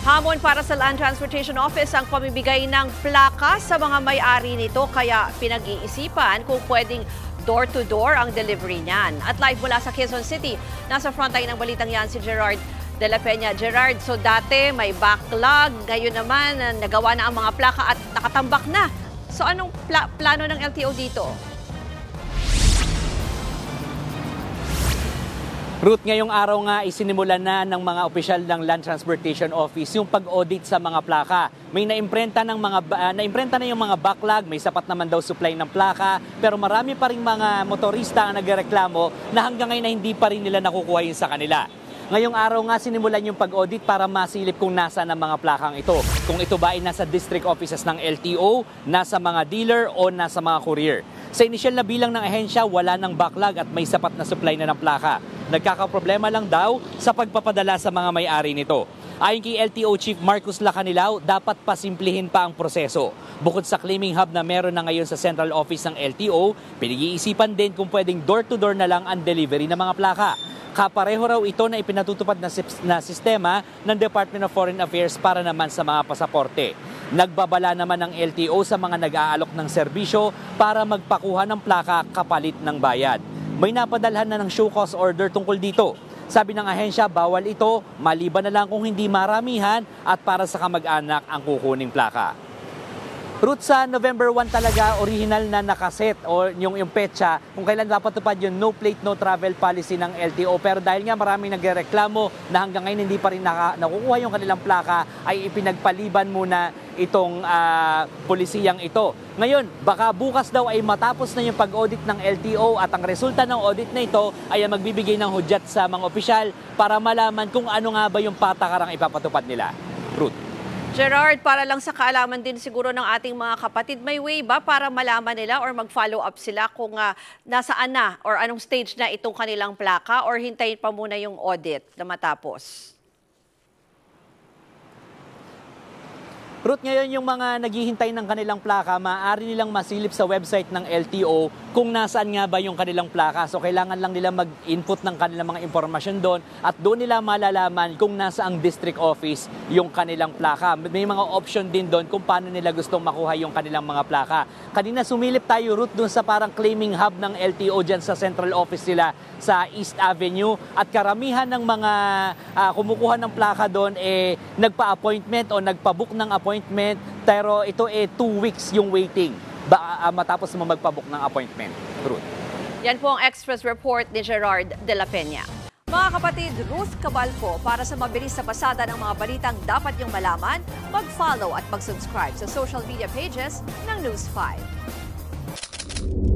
Hamon para sa Land Transportation Office ang pamibigay ng plaka sa mga may-ari nito kaya pinag-iisipan kung pwedeng door-to-door ang delivery niyan. At live mula sa Quezon City, nasa frontline ng balitang yan si Gerard de la Peña. Gerard, so dati may backlog, ngayon naman nagawa na ang mga plaka at nakatambak na. So anong plano ng LTO dito? Ruth, ngayong araw nga isinimulan na ng mga opisyal ng Land Transportation Office yung pag-audit sa mga plaka. May naimprenta na yung mga backlog, may sapat naman daw supply ng plaka, pero marami pa ring mga motorista ang nagreklamo na hanggang ngayon na hindi pa rin nila nakukuha yun sa kanila. Ngayong araw nga sinimulan yung pag-audit para masilip kung nasa ng mga plakang ito. Kung ito ba ay nasa district offices ng LTO, nasa mga dealer o nasa mga courier. Sa inisyal na bilang ng ahensya, wala ng backlog at may sapat na supply na ng plaka. Nagkakaproblema lang daw sa pagpapadala sa mga may-ari nito. Ayon kay LTO Chief Marcus Lacanilao, dapat pasimplihin pa ang proseso. Bukod sa claiming hub na meron na ngayon sa central office ng LTO, pinag-iisipan din kung pwedeng door-to-door na lang ang delivery ng mga plaka. Kapareho raw ito na ipinatutupad na sistema ng Department of Foreign Affairs para naman sa mga pasaporte. Nagbabala naman ng LTO sa mga nag-aalok ng serbisyo para magpakuha ng plaka kapalit ng bayad. May napadalhan na ng show cause order tungkol dito. Sabi ng ahensya, bawal ito, maliban na lang kung hindi maramihan at para sa kamag-anak ang kukuning plaka. Ruth, sa November 1 talaga, original na nakaset o yung petsa kung kailan dapat tupad yung no plate, no travel policy ng LTO. Pero dahil nga maraming nagreklamo na hanggang ngayon hindi pa rin nakukuha yung kanilang plaka, ay ipinagpaliban muna itong polisiyang ito. Ngayon, baka bukas daw ay matapos na yung pag-audit ng LTO at ang resulta ng audit na ito ay magbibigay ng hudyat sa mga opisyal para malaman kung ano nga ba yung patakarang ipapatupad nila. Ruth. Gerard, para lang sa kaalaman din siguro ng ating mga kapatid, may way ba para malaman nila or mag-follow up sila kung nasaan na or anong stage na itong kanilang plaka or hintayin pa muna yung audit na matapos? Ruth, ngayon yung mga naghihintay ng kanilang plaka, maaari nilang masilip sa website ng LTO kung nasaan nga ba yung kanilang plaka. So kailangan lang nila mag-input ng kanilang mga impormasyon doon at doon nila malalaman kung nasa ang district office yung kanilang plaka. May mga option din doon kung paano nila gustong makuha yung kanilang mga plaka. Kanina sumilip tayo, Ruth, doon sa parang claiming hub ng LTO dyan sa central office nila sa East Avenue at karamihan ng mga kumukuha ng plaka doon nagpa-appointment o nagpa-book ng appointment, pero ito 2 weeks yung waiting matapos mo magpa-book ng appointment. Ruth. Yan po ang Express Report ni Gerard de la Peña. Mga kapatid, Ruth Cabalco, para sa mabilis na pasada ng mga balitang dapat yung malaman, mag-follow at mag-subscribe sa social media pages ng News 5.